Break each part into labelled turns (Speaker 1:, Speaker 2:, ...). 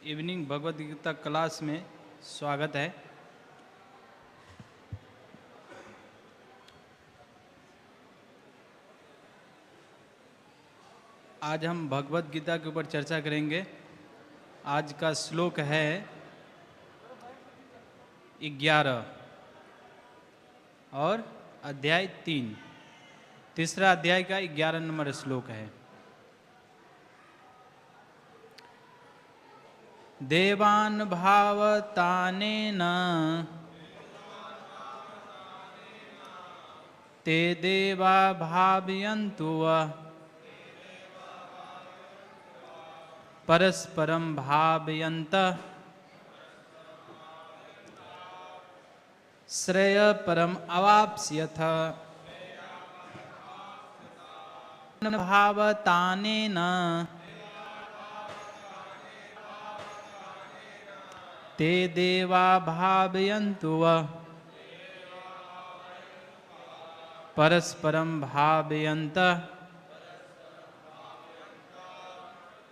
Speaker 1: Evening Bhagavad Gita class में स्वागत है। आज हम भगवद गीता के ऊपर चर्चा करेंगे। आज का श्लोक है 11 और अध्याय 3। तीसरा अध्याय का 11 नंबर श्लोक है। देवान भावतानेन ते देवा भावयन्तु परस्परं भावयन्तः श्रेय परम अवाप्स्यथ। भावतानेन ते देवा भावयन्तु परस्परं भावयन्तः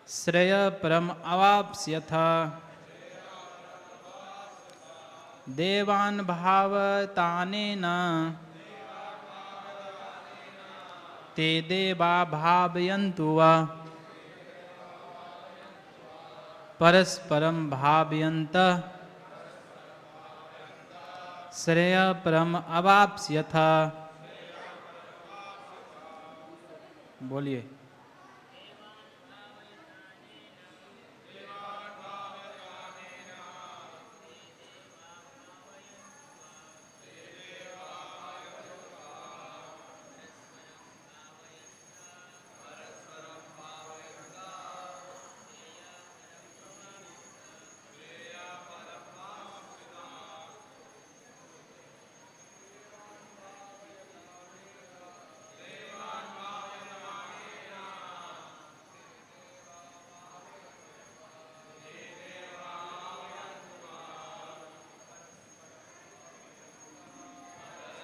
Speaker 1: श्रेय परम अवाप्स्यथ। देवान् भावतानेन ते देवा भावयन्तु परस्परं भावयन्तः श्रेय परम अवाप्स्यथ। बोलिए।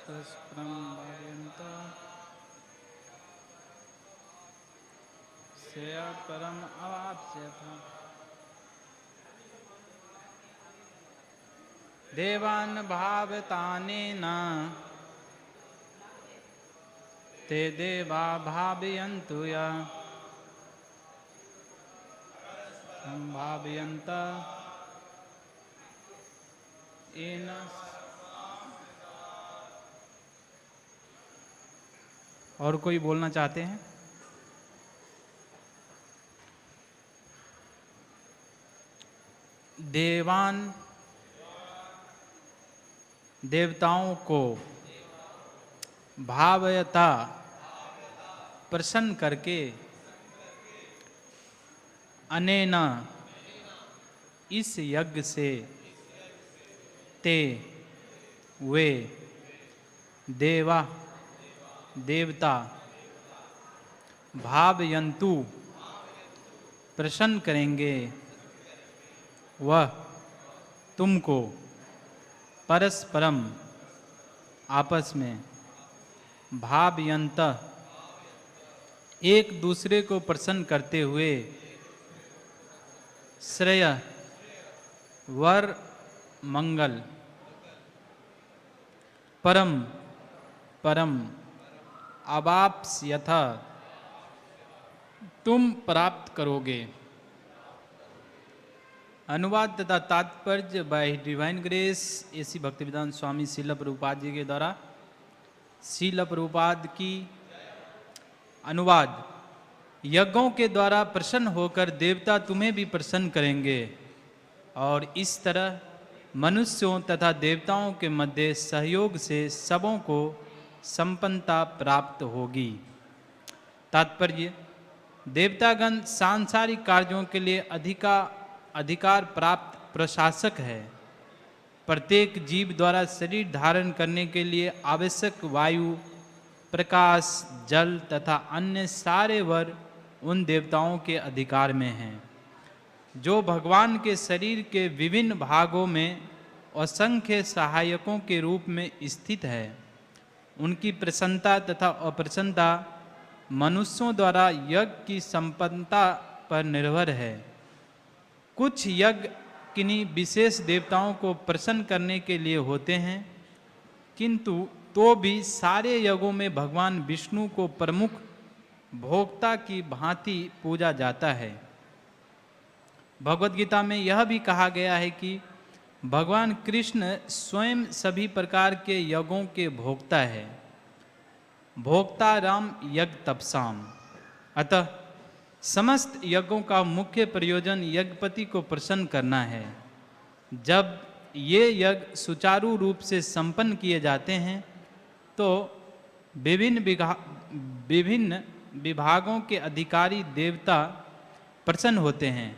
Speaker 1: परस्परं भावयन्तः श्रेय परम अवाप्स्यथ। देवान् भावतानेन ते देवा भावयन्तु भावयन्तः येन। और कोई बोलना चाहते हैं? देवान देवताओं को भावयता प्रसन्न करके अनेन इस यज्ञ से ते वे देवा देवता भावयन्तु प्रसन्न करेंगे वह तुमको परस्परम आपस में भावयन्तः एक दूसरे को प्रसन्न करते हुए श्रेय वर मंगल परम परम अवाप्स्यथ तुम प्राप्त करोगे। अनुवाद तथा तात्पर्य by divine grace AC Bhaktivedanta Swami Srila Prabhupada ji के द्वारा। श्रील प्रभुपाद की अनुवाद। यज्ञों के द्वारा प्रसन्न होकर देवता तुम्हें भी प्रसन्न करेंगे और इस तरह मनुष्यों तथा देवताओं के मध्य सहयोग से सबों को संपन्नता प्राप्त होगी। तात्पर्य। देवतागण सांसारिक कार्यों के लिए अधिकार प्राप्त प्रशासक है। प्रत्येक जीव द्वारा शरीर धारण करने के लिए आवश्यक वायु प्रकाश जल तथा अन्य सारे वर उन देवताओं के अधिकार में हैं, जो भगवान के शरीर के विभिन्न भागों में असंख्य सहायकों के रूप में स्थित है। उनकी प्रसन्नता तथा अप्रसन्नता मनुष्यों द्वारा यज्ञ की संपन्नता पर निर्भर है। कुछ यज्ञ किन्हीं विशेष देवताओं को प्रसन्न करने के लिए होते हैं, किंतु तो भी सारे यज्ञों में भगवान विष्णु को प्रमुख भोक्ता की भांति पूजा जाता है। भगवत गीता में यह भी कहा गया है कि भगवान कृष्ण स्वयं सभी प्रकार के यज्ञों के भोक्ता है। भोक्ता राम यज्ञ तपसाम। अतः समस्त यज्ञों का मुख्य प्रयोजन यज्ञपति को प्रसन्न करना है। जब ये यज्ञ सुचारू रूप से संपन्न किए जाते हैं तो विभिन्न विभागों के अधिकारी देवता प्रसन्न होते हैं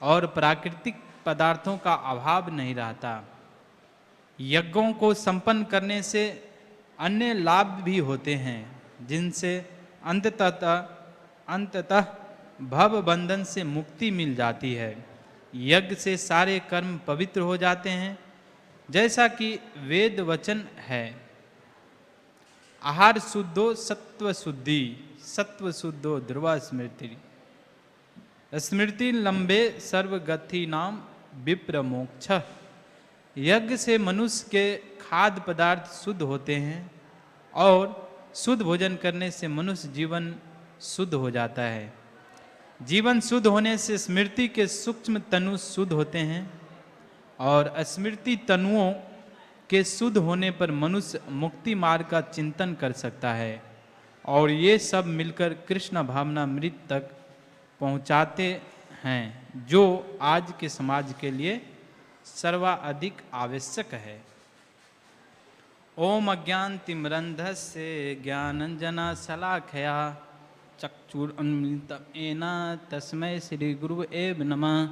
Speaker 1: और प्राकृतिक पदार्थों का अभाव नहीं रहता। यज्ञों को संपन्न करने से अन्य लाभ भी होते हैं, जिनसे अंततः भव बंधन से मुक्ति मिल जाती है। यज्ञ से सारे कर्म पवित्र हो जाते हैं, जैसा कि वेद वचन है, आहार शुद्धो सत्व शुद्धि, सत्व शुद्धो ध्रुवा स्मृति, स्मृति लंबे सर्वगति नाम विप्र मोक्ष। यज्ञ से मनुष्य के खाद्य पदार्थ शुद्ध होते हैं और शुद्ध भोजन करने से मनुष्य जीवन शुद्ध हो जाता है। जीवन शुद्ध होने से स्मृति के सूक्ष्म तनु शुद्ध होते हैं और स्मृति तनुओं के शुद्ध होने पर मनुष्य मुक्ति मार्ग का चिंतन कर सकता है और ये सब मिलकर कृष्ण भावनामृत तक पहुंचाते हैं, जो आज के समाज के लिए सर्वाधिक आवश्यक है। ओम अज्ञान तिमिरन्धस्य ज्ञानंजना शलाखया चक्षुरुन्मीलितं तस्मै श्री गुरु एव नमः।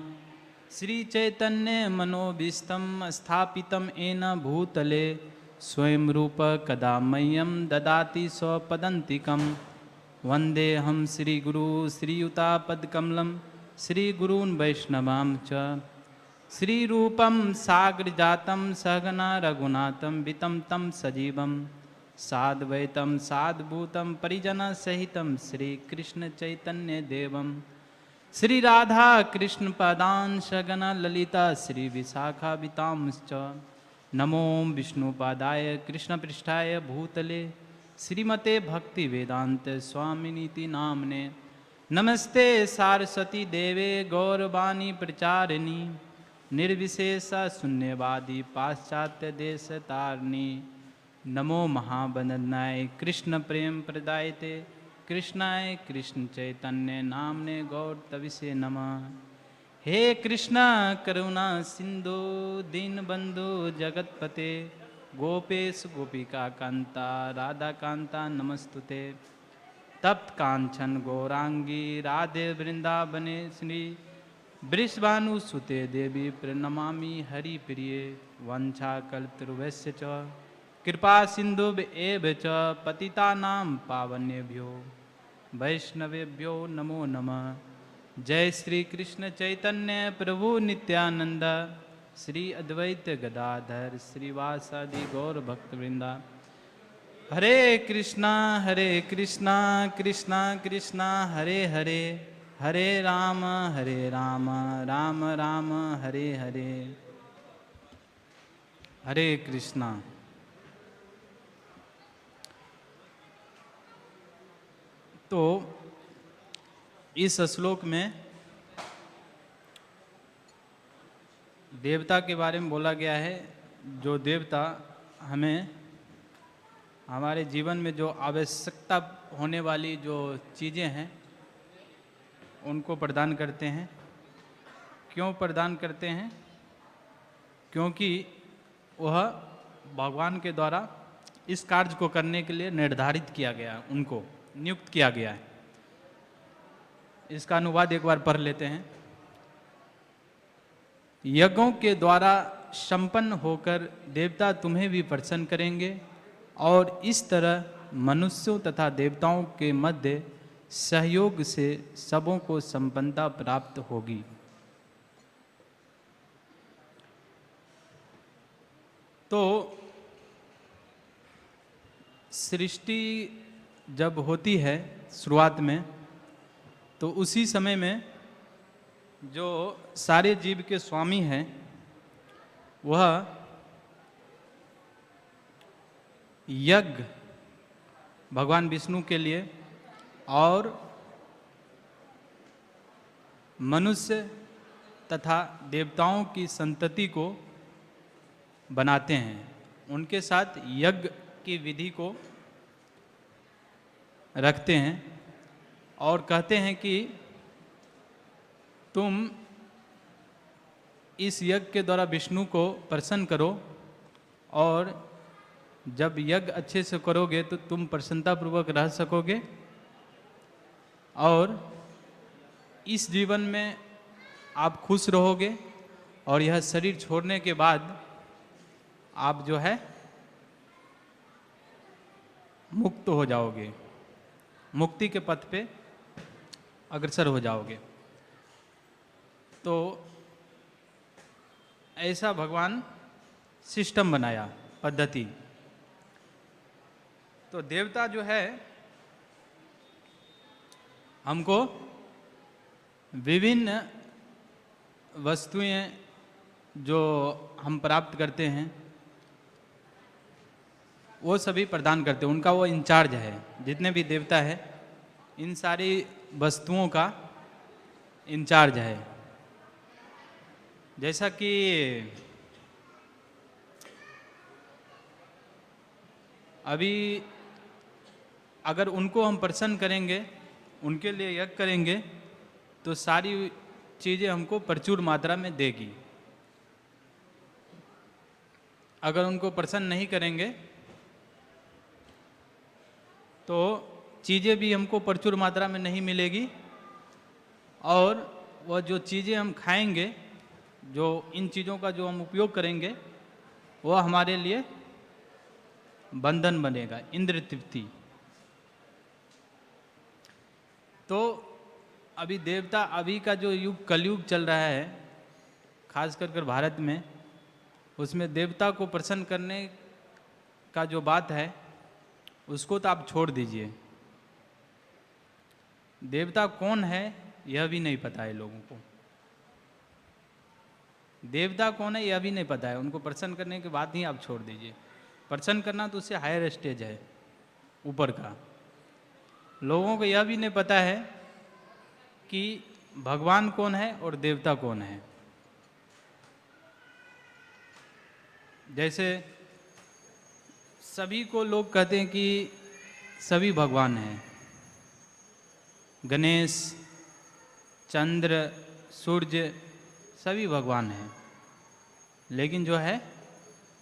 Speaker 1: श्री चैतन्य मनोभीष्टं स्थापितं येन भूतले स्वयं रूप कदा मह्यं ददाति स्वपदान्तिकं। वन्देऽहं श्रीगुरु श्रीयुतापदकमलं श्रीगुरून् वैष्णवां च। श्रीरूपं साग्रजातं सहगना रघुनाथं वितं तं सजीवं साद्वैतं साद्भूतं परिजनसहितं श्रीकृष्णचैतन्यदेवं श्री राधा कृष्ण पदान् सगना ललिता श्री विशाखावितांश्च। नमो विष्णुपादाय कृष्णपृष्ठाय भूतले श्रीमते भक्ति वेदांत स्वामिनीति नामने। नमस्ते सारस्वती देवे गौरवाणी प्रचारिणी निर्विशेष शून्यवादी पाश्चात्य देश तारिणी। नमो महावदनाय कृष्ण प्रेम प्रदायते कृष्णाय कृष्ण चैतन्य नामने गौर तविसे नमः। हे कृष्ण करुणा सिंधु दीनबंधु जगतपते गोपेश गोपिका कांता राधा कांता नमस्तुते। तप्त कांचन गौरांगी राधे वृंदावने श्री वृषभानुसुते देवी प्रणमामि हरिप्रिये। वंशाकल्पतरुभ्यश्च च कृपा सिन्धुभ्येव च पतितानां पावनेभ्यो वैष्णवेभ्यो नमो नमः। जय श्री कृष्ण चैतन्य प्रभु नित्यानंद श्री अद्वैत गदाधर श्रीवासादि गौर भक्तवृंदा। हरे कृष्णा कृष्णा कृष्णा हरे हरे, हरे राम राम राम हरे हरे। हरे कृष्णा। तो इस श्लोक में देवता के बारे में बोला गया है, जो देवता हमें हमारे जीवन में जो आवश्यकता होने वाली जो चीज़ें हैं उनको प्रदान करते हैं। क्यों प्रदान करते हैं? क्योंकि वह भगवान के द्वारा इस कार्य को करने के लिए निर्धारित किया गया, उनको नियुक्त किया गया है। इसका अनुवाद एक बार पढ़ लेते हैं। यज्ञों के द्वारा संपन्न होकर देवता तुम्हें भी प्रसन्न करेंगे और इस तरह मनुष्यों तथा देवताओं के मध्य सहयोग से सबों को संपन्नता प्राप्त होगी। तो सृष्टि जब होती है शुरुआत में, तो उसी समय में जो सारे जीव के स्वामी हैं वह यज्ञ भगवान विष्णु के लिए और मनुष्य तथा देवताओं की संतति को बनाते हैं, उनके साथ यज्ञ की विधि को रखते हैं और कहते हैं कि तुम इस यज्ञ के द्वारा विष्णु को प्रसन्न करो और जब यज्ञ अच्छे से करोगे तो तुम प्रसन्नतापूर्वक रह सकोगे और इस जीवन में आप खुश रहोगे और यह शरीर छोड़ने के बाद आप जो है मुक्त हो जाओगे, मुक्ति के पथ पे अग्रसर हो जाओगे। तो ऐसा भगवान सिस्टम बनाया, पद्धति। तो देवता जो है हमको विभिन्न वस्तुएं जो हम प्राप्त करते हैं वो सभी प्रदान करते हैं, उनका वो इंचार्ज है। जितने भी देवता है इन सारी वस्तुओं का इंचार्ज है। जैसा कि अभी अगर उनको हम प्रसन्न करेंगे, उनके लिए यज्ञ करेंगे तो सारी चीज़ें हमको प्रचुर मात्रा में देगी। अगर उनको प्रसन्न नहीं करेंगे तो चीज़ें भी हमको प्रचुर मात्रा में नहीं मिलेगी और वह जो चीज़ें हम खाएंगे, जो इन चीज़ों का जो हम उपयोग करेंगे वह हमारे लिए बंधन बनेगा, इंद्र तृप्ति। तो अभी देवता, अभी का जो युग कलयुग चल रहा है खास कर भारत में, उसमें देवता को प्रसन्न करने का जो बात है उसको तो आप छोड़ दीजिए। देवता कौन है यह भी नहीं पता है लोगों को। देवता कौन है यह भी नहीं पता है, उनको प्रसन्न करने के बाद ही आप छोड़ दीजिए। प्रसन्न करना तो उससे हायर स्टेज है, ऊपर का। लोगों को यह भी नहीं पता है कि भगवान कौन है और देवता कौन है। जैसे सभी को लोग कहते हैं कि सभी भगवान हैं, गणेश, चंद्र, सूर्य सभी भगवान हैं, लेकिन जो है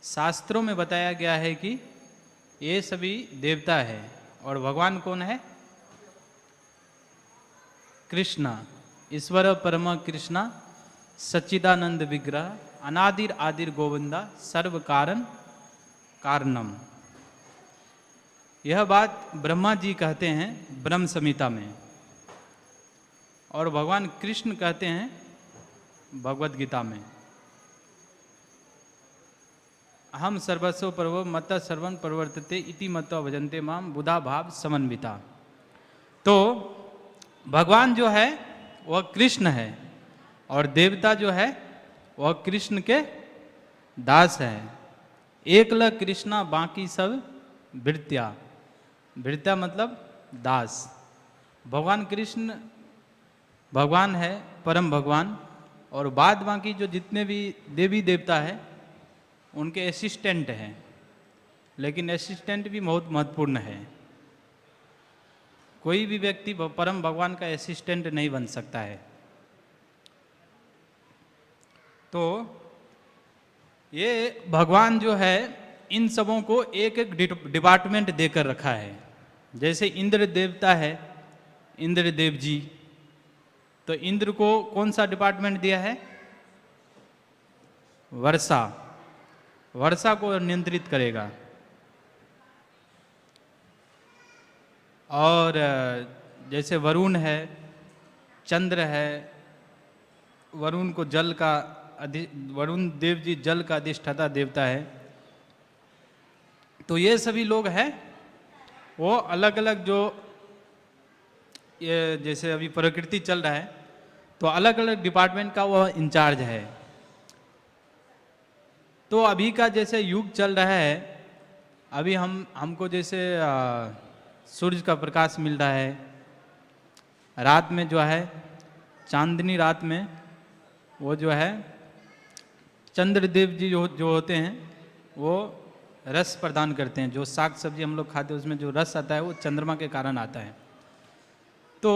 Speaker 1: शास्त्रों में बताया गया है कि ये सभी देवता है और भगवान कौन है? कृष्णा, ईश्वर परम कृष्णा, सच्चिदानंद विग्रह, अनादिर आदिर गोविंदा, सर्व कारण कारणम। यह बात ब्रह्मा जी कहते हैं ब्रह्म संहिता में और भगवान कृष्ण कहते हैं भगवद गीता में। हम सर्वस्व पर्व मत सर्वन प्रवर्तते इति मत्वा भजन्ते माम बुधा भाव समन्विता। तो भगवान जो है वह कृष्ण है और देवता जो है वह कृष्ण के दास है। एकल कृष्णा बाकी सब भृत्या। भृत्या मतलब दास। भगवान कृष्ण भगवान है, परम भगवान, और बाद बाकी जो जितने भी देवी देवता है उनके असिस्टेंट हैं, लेकिन असिस्टेंट भी बहुत महत्वपूर्ण है। कोई भी व्यक्ति परम भगवान का असिस्टेंट नहीं बन सकता है। तो ये भगवान जो है इन सबों को एक एक डिपार्टमेंट देकर रखा है। जैसे इंद्र देवता है, इंद्र देव जी, तो इंद्र को कौन सा डिपार्टमेंट दिया है? वर्षा। वर्षा को नियंत्रित करेगा। और जैसे वरुण है, चंद्र है, वरुण को जल का वरुण देव जी जल का अधिष्ठाता देवता है। तो ये सभी लोग हैं, वो अलग अलग जो ये जैसे अभी प्रकृति चल रहा है तो अलग अलग डिपार्टमेंट का वह इंचार्ज है। तो अभी का जैसे युग चल रहा है, अभी हमको जैसे सूर्य का प्रकाश मिल रहा है, रात में जो है चांदनी रात में वो जो है चंद्रदेव जी जो होते हैं वो रस प्रदान करते हैं। जो साग सब्जी हम लोग खाते हैं उसमें जो रस आता है वो चंद्रमा के कारण आता है। तो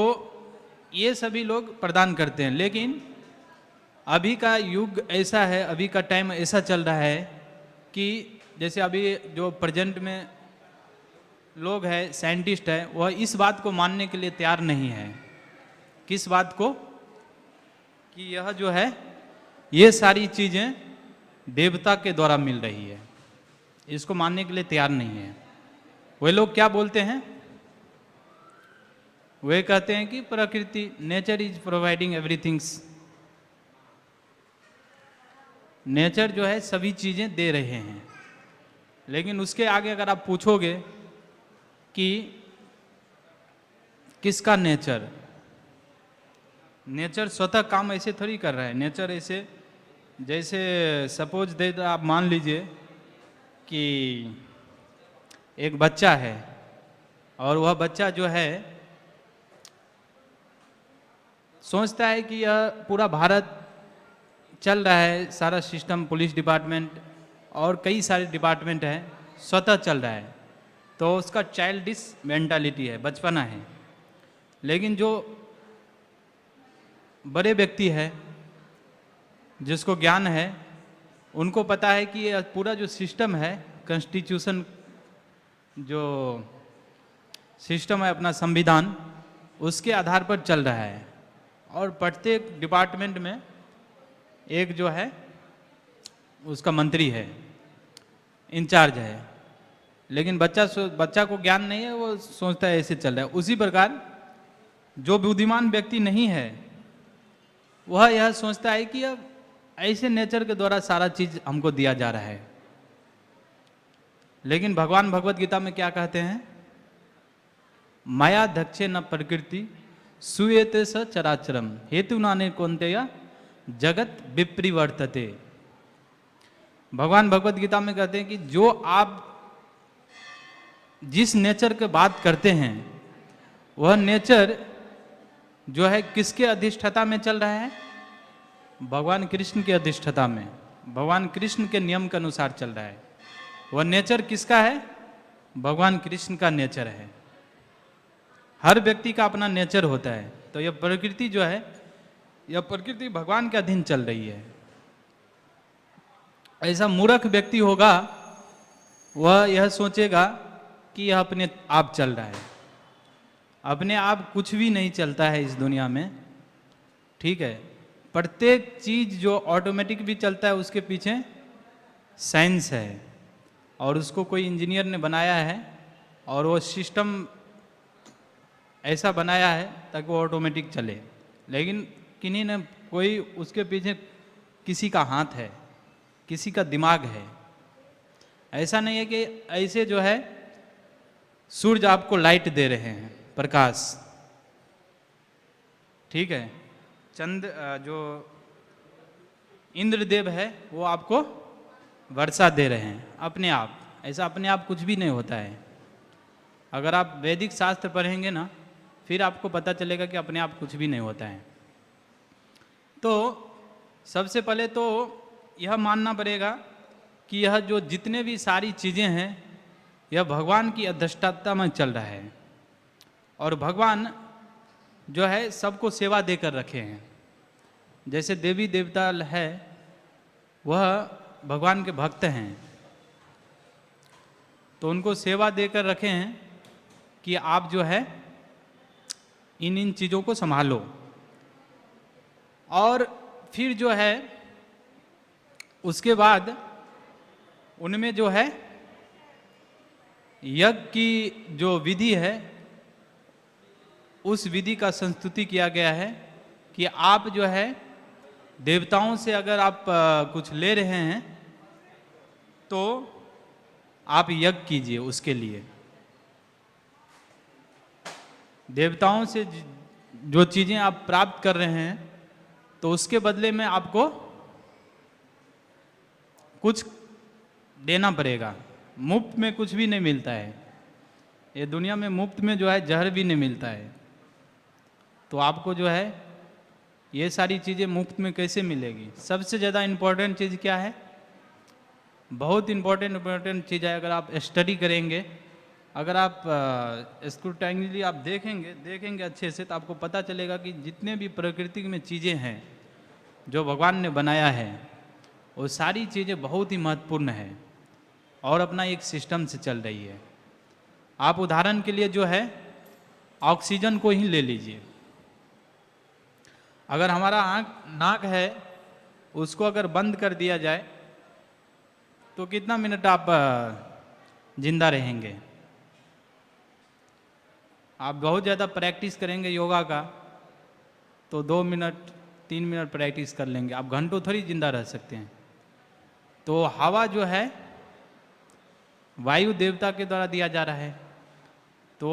Speaker 1: ये सभी लोग प्रदान करते हैं। लेकिन अभी का युग ऐसा है, अभी का टाइम ऐसा चल रहा है कि जैसे अभी जो प्रेजेंट में लोग हैं, साइंटिस्ट है, वह इस बात को मानने के लिए तैयार नहीं है। किस बात को? कि यह जो है ये सारी चीजें देवता के द्वारा मिल रही है, इसको मानने के लिए तैयार नहीं है। वे लोग क्या बोलते हैं? वे कहते हैं कि प्रकृति, nature is providing everything's, nature जो है सभी चीजें दे रहे हैं। लेकिन उसके आगे अगर आप पूछोगे कि किसका नेचर, नेचर स्वतः काम ऐसे थोड़ी कर रहा है। नेचर ऐसे, जैसे सपोज दे आप मान लीजिए कि एक बच्चा है और वह बच्चा जो है सोचता है कि यह पूरा भारत चल रहा है, सारा सिस्टम, पुलिस डिपार्टमेंट और कई सारे डिपार्टमेंट हैं, स्वतः चल रहा है। तो उसका चाइल्डिश मेंटालिटी है, बचपना है। लेकिन जो बड़े व्यक्ति है, जिसको ज्ञान है, उनको पता है कि ये पूरा जो सिस्टम है, कॉन्स्टिट्यूशन जो सिस्टम है अपना संविधान, उसके आधार पर चल रहा है। और प्रत्येक डिपार्टमेंट में एक जो है उसका मंत्री है, इंचार्ज है। लेकिन बच्चा को ज्ञान नहीं है, वो सोचता है ऐसे चल रहा है। उसी प्रकार जो बुद्धिमान व्यक्ति नहीं है वह यह सोचता है कि अब ऐसे नेचर के द्वारा सारा चीज हमको दिया जा रहा है। लेकिन भगवान भगवत गीता में क्या कहते हैं? माया धक्षे न प्रकृति सुयेते स चराचरम हेतु नाने कौन्तेय जगत विप्रिवर्तते। भगवान भगवत गीता में कहते हैं कि जो आप जिस नेचर की बात करते हैं वह नेचर जो है किसके अधिष्ठता में चल रहा है? भगवान कृष्ण के अधिष्ठता में, भगवान कृष्ण के नियम के अनुसार चल रहा है। वह नेचर किसका है? भगवान कृष्ण का नेचर है। हर व्यक्ति का अपना नेचर होता है। तो यह प्रकृति जो है, यह प्रकृति भगवान के अधीन चल रही है। ऐसा मूर्ख व्यक्ति होगा वह यह सोचेगा कि यह अपने आप चल रहा है। अपने आप कुछ भी नहीं चलता है इस दुनिया में, ठीक है। प्रत्येक चीज जो ऑटोमेटिक भी चलता है उसके पीछे साइंस है, और उसको कोई इंजीनियर ने बनाया है, और वो सिस्टम ऐसा बनाया है ताकि वो ऑटोमेटिक चले। लेकिन किन्हीं ने कोई उसके पीछे किसी का हाथ है, किसी का दिमाग है। ऐसा नहीं है कि ऐसे जो है सूर्य आपको लाइट दे रहे हैं, प्रकाश, ठीक है। जो इंद्रदेव है वो आपको वर्षा दे रहे हैं अपने आप। ऐसा अपने आप कुछ भी नहीं होता है। अगर आप वैदिक शास्त्र पढ़ेंगे ना, फिर आपको पता चलेगा कि अपने आप कुछ भी नहीं होता है। तो सबसे पहले तो यह मानना पड़ेगा कि यह जो जितने भी सारी चीज़ें हैं यह भगवान की अध्यक्षता में चल रहा है। और भगवान जो है सबको सेवा देकर रखे हैं। जैसे देवी देवता है वह भगवान के भक्त हैं, तो उनको सेवा देकर रखे हैं कि आप जो है इन चीज़ों को संभालो। और फिर जो है उसके बाद उनमें जो है यज्ञ की जो विधि है उस विधि का संस्तुति किया गया है कि आप जो है देवताओं से अगर आप कुछ ले रहे हैं तो आप यज्ञ कीजिए उसके लिए। देवताओं से जो चीज़ें आप प्राप्त कर रहे हैं तो उसके बदले में आपको कुछ देना पड़ेगा। मुफ्त में कुछ भी नहीं मिलता है, ये दुनिया में मुफ्त में जो है जहर भी नहीं मिलता है। तो आपको जो है ये सारी चीज़ें मुफ्त में कैसे मिलेगी? सबसे ज़्यादा इम्पोर्टेंट चीज़ क्या है? बहुत इम्पोर्टेंट चीज़ है। अगर आप स्टडी करेंगे, अगर आप स्क्रूटाइनली आप देखेंगे अच्छे से, तो आपको पता चलेगा कि जितने भी प्रकृति में चीज़ें हैं जो भगवान ने बनाया है, वो सारी चीज़ें बहुत ही महत्वपूर्ण है और अपना एक सिस्टम से चल रही है। आप उदाहरण के लिए जो है ऑक्सीजन को ही ले लीजिए। अगर हमारा नाक है, उसको अगर बंद कर दिया जाए तो कितना मिनट आप जिंदा रहेंगे? आप बहुत ज़्यादा प्रैक्टिस करेंगे योगा का तो 2 मिनट 3 मिनट प्रैक्टिस कर लेंगे, आप घंटों थोड़ी जिंदा रह सकते हैं। तो हवा जो है वायु देवता के द्वारा दिया जा रहा है। तो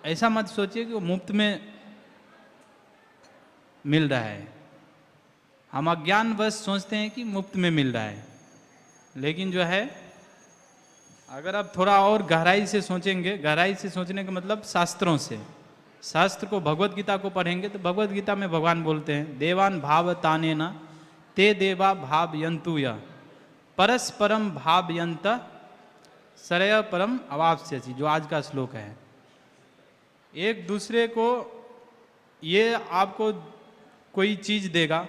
Speaker 1: ऐसा मत सोचिए कि वो मुफ्त में मिल रहा है। हम अज्ञानवश सोचते हैं कि मुफ्त में मिल रहा है, लेकिन जो है अगर आप थोड़ा और गहराई से सोचेंगे, गहराई से सोचने का मतलब शास्त्रों से, शास्त्र को भगवत गीता को पढ़ेंगे तो भगवत गीता में भगवान बोलते हैं देवान भाव ताने न ते देवा भाव यंतु य परस्परम भाव यंत सरय परम अवाप्स्यसि, जो आज का श्लोक है। एक दूसरे को, ये आपको कोई चीज़ देगा,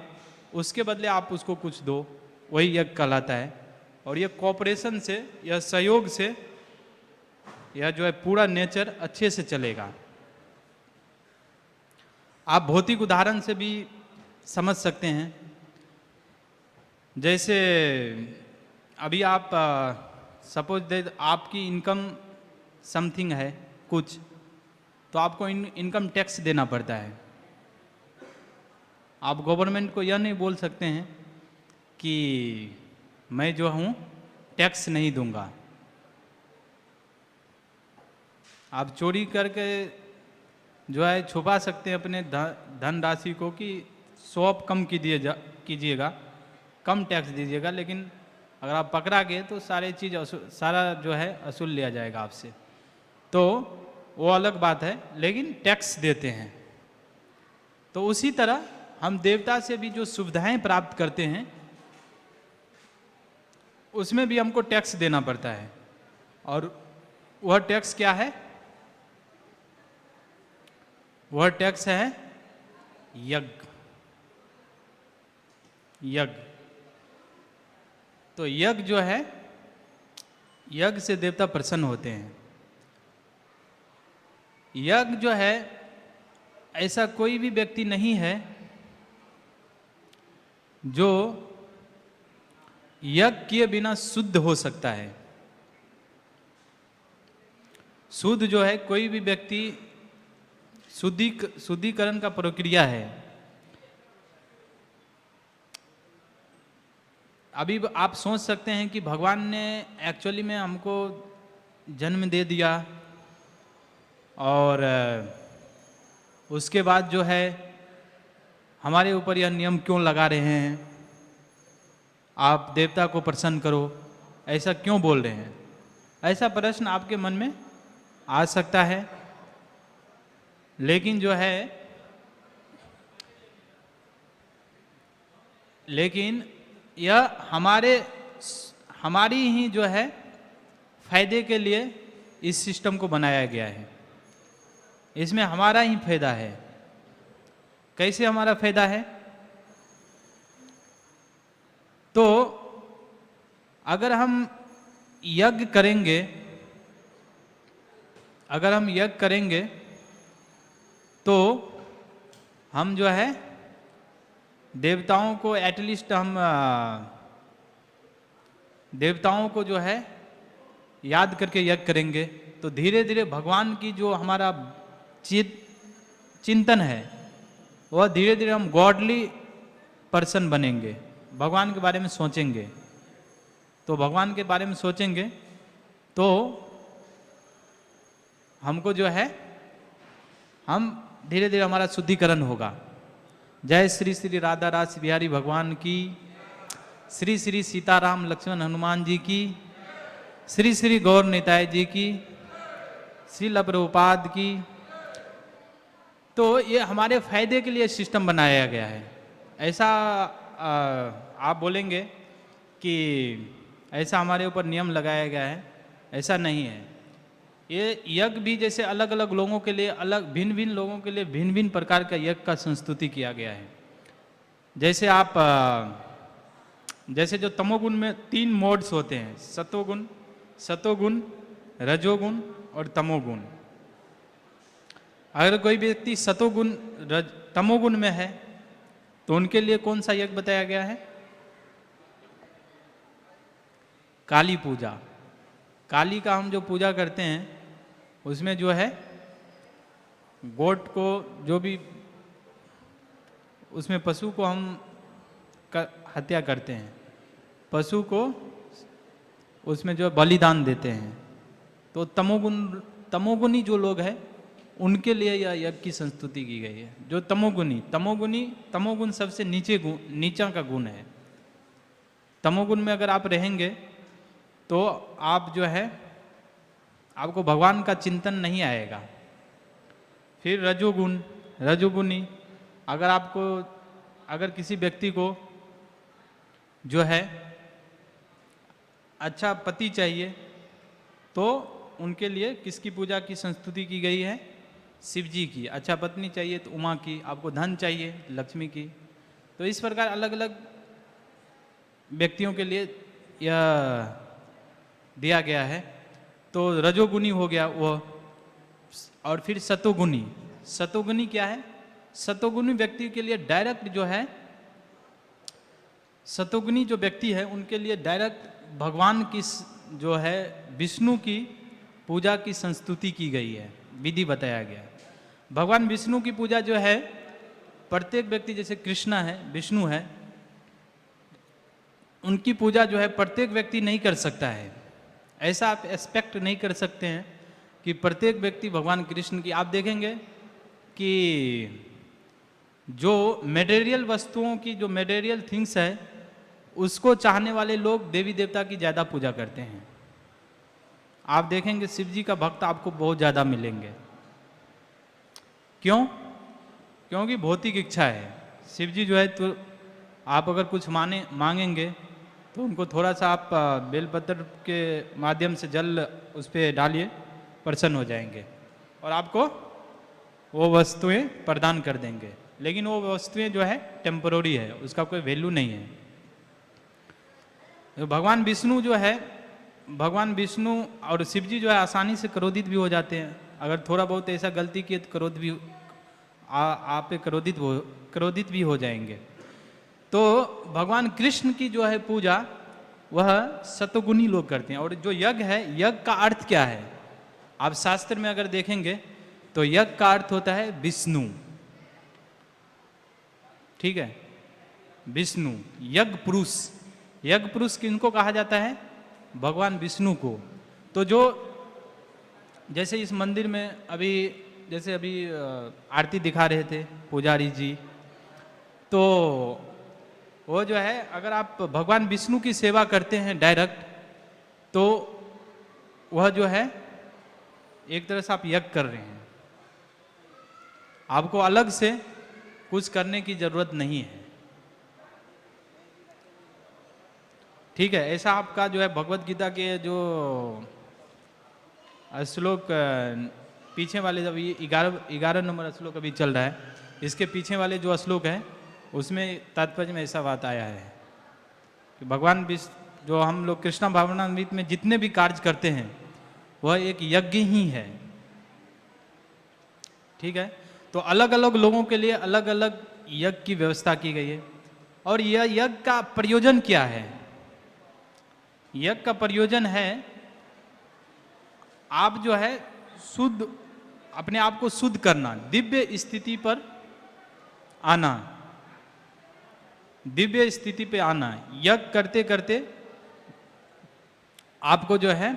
Speaker 1: उसके बदले आप उसको कुछ दो, वही यज्ञ कहलाता है। और ये कोऑपरेशन से, यह सहयोग से, यह जो है पूरा नेचर अच्छे से चलेगा। आप भौतिक उदाहरण से भी समझ सकते हैं। जैसे अभी आप सपोज दे आपकी इनकम समथिंग है कुछ, तो आपको इनकम टैक्स देना पड़ता है। आप गवर्नमेंट को यह नहीं बोल सकते हैं कि मैं जो हूँ टैक्स नहीं दूंगा। आप चोरी करके जो है छुपा सकते हैं अपने धन राशि को कि 100 कम कीजिएगा, कम टैक्स दीजिएगा, लेकिन अगर आप पकड़ा गए तो सारा जो है असूल लिया जाएगा आपसे। तो वो अलग बात है, लेकिन टैक्स देते हैं। तो उसी तरह हम देवता से भी जो सुविधाएं प्राप्त करते हैं उसमें भी हमको टैक्स देना पड़ता है। और वह टैक्स क्या है? वह टैक्स है यज्ञ। यज्ञ, तो यज्ञ जो है, यज्ञ से देवता प्रसन्न होते हैं। यज्ञ जो है, ऐसा कोई भी व्यक्ति नहीं है जो यज्ञ किए बिना शुद्ध हो सकता है। शुद्ध जो है, कोई भी व्यक्ति शुद्धिकरण का प्रक्रिया है। अभी आप सोच सकते हैं कि भगवान ने एक्चुअली में हमको जन्म दे दिया और उसके बाद जो है हमारे ऊपर यह नियम क्यों लगा रहे हैं, आप देवता को प्रसन्न करो, ऐसा क्यों बोल रहे हैं? ऐसा प्रश्न आपके मन में आ सकता है। लेकिन जो है, लेकिन यह हमारी ही जो है फायदे के लिए इस सिस्टम को बनाया गया है। इसमें हमारा ही फायदा है। कैसे हमारा फायदा है? तो अगर हम यज्ञ करेंगे, तो हम जो है देवताओं को एटलीस्ट हम देवताओं को जो है याद करके यज्ञ करेंगे, तो धीरे धीरे भगवान की जो हमारा चिंतन है, वह धीरे धीरे हम गॉडली पर्सन बनेंगे। भगवान के बारे में सोचेंगे, तो भगवान के बारे में सोचेंगे तो हमको जो है, हम धीरे धीरे हमारा शुद्धिकरण होगा। जय श्री श्री राधा रास बिहारी भगवान की, श्री श्री सीताराम लक्ष्मण हनुमान जी की, श्री श्री गौर निताय जी की, श्रील प्रभुपाद की। तो ये हमारे फायदे के लिए सिस्टम बनाया गया है। ऐसा आप बोलेंगे कि ऐसा हमारे ऊपर नियम लगाया गया है, ऐसा नहीं है। ये यज्ञ भी जैसे अलग अलग लोगों के लिए अलग, भिन्न भिन्न लोगों के लिए भिन्न भिन्न प्रकार का यज्ञ का संस्तुति किया गया है। जैसे आप जैसे जो तमोगुण में 3 मोड्स होते हैं, सतोगुण, रजोगुण और तमोगुण। अगर कोई व्यक्ति तमोगुण में है तो उनके लिए कौन सा यज्ञ बताया गया है? काली पूजा। काली का हम जो पूजा करते हैं उसमें जो है गोट को, जो भी उसमें पशु को हम हत्या करते हैं, पशु को उसमें जो बलिदान देते हैं। तो तमोगुणी जो लोग हैं उनके लिए यह यज्ञ की संस्तुति की गई है। जो तमोगुण सबसे नीचा का गुण है। तमोगुण में अगर आप रहेंगे तो आप जो है, आपको भगवान का चिंतन नहीं आएगा। फिर रजोगुणी, अगर किसी व्यक्ति को जो है अच्छा पति चाहिए तो उनके लिए किसकी पूजा की संस्तुति की गई है? शिव जी की। अच्छा पत्नी चाहिए तो उमा की। आपको धन चाहिए, लक्ष्मी की। तो इस प्रकार अलग अलग व्यक्तियों के लिए यह दिया गया है। तो रजोगुणी हो गया वो। और फिर सतोगुणी क्या है? सतोगुणी व्यक्ति के लिए डायरेक्ट जो है, सतोगुणी जो व्यक्ति है उनके लिए डायरेक्ट भगवान की जो है विष्णु की पूजा की संस्तुति की गई है, विधि बताया गया है। भगवान विष्णु की पूजा जो है प्रत्येक व्यक्ति, जैसे कृष्ण है, विष्णु है, उनकी पूजा जो है प्रत्येक व्यक्ति नहीं कर सकता है। ऐसा आप एक्सपेक्ट नहीं कर सकते हैं कि प्रत्येक व्यक्ति भगवान कृष्ण की। आप देखेंगे कि जो मटेरियल वस्तुओं की, जो मटेरियल थिंग्स है, उसको चाहने वाले लोग देवी देवता की ज़्यादा पूजा करते हैं। आप देखेंगे शिव जी का भक्त आपको बहुत ज़्यादा मिलेंगे। क्यों? क्योंकि भौतिक इच्छा है। शिव जी जो है, तो आप अगर कुछ मांगेंगे तो उनको थोड़ा सा आप बेलपत्र के माध्यम से जल उस पर डालिए, प्रसन्न हो जाएंगे और आपको वो वस्तुएं प्रदान कर देंगे। लेकिन वो वस्तुएं जो है टेम्पररी है, उसका कोई वैल्यू नहीं है। तो भगवान विष्णु जो है, भगवान विष्णु और शिव जी जो है आसानी से क्रोधित भी हो जाते हैं। अगर थोड़ा बहुत ऐसा गलती किए तो क्रोध भी आप पे क्रोधित भी हो जाएंगे। तो भगवान कृष्ण की जो है पूजा वह सतोगुणी लोग करते हैं। और जो यज्ञ है, यज्ञ का अर्थ क्या है? आप शास्त्र में अगर देखेंगे तो यज्ञ का अर्थ होता है विष्णु। ठीक है, विष्णु। यज्ञ पुरुष किनको कहा जाता है? भगवान विष्णु को। तो जो जैसे इस मंदिर में अभी आरती दिखा रहे थे पुजारी जी, तो वो जो है, अगर आप भगवान विष्णु की सेवा करते हैं डायरेक्ट, तो वह जो है एक तरह से आप यज्ञ कर रहे हैं। आपको अलग से कुछ करने की जरूरत नहीं है। ठीक है, ऐसा आपका जो है भगवत गीता के जो श्लोक पीछे वाले, जब ये 11 नंबर श्लोक अभी चल रहा है, इसके पीछे वाले जो श्लोक है उसमें तात्पर्य में ऐसा बात आया है कि भगवान विष्णु, जो हम लोग कृष्णा भावनामृत में जितने भी कार्य करते हैं वह एक यज्ञ ही है। ठीक है, तो अलग अलग लोगों के लिए अलग अलग यज्ञ की व्यवस्था की गई है। और यह यज्ञ का प्रयोजन क्या है? यज्ञ का प्रयोजन है, आप जो है शुद्ध, अपने आप को शुद्ध करना, दिव्य स्थिति पर आना, दिव्य स्थिति पे आना। यज्ञ करते करते आपको जो है,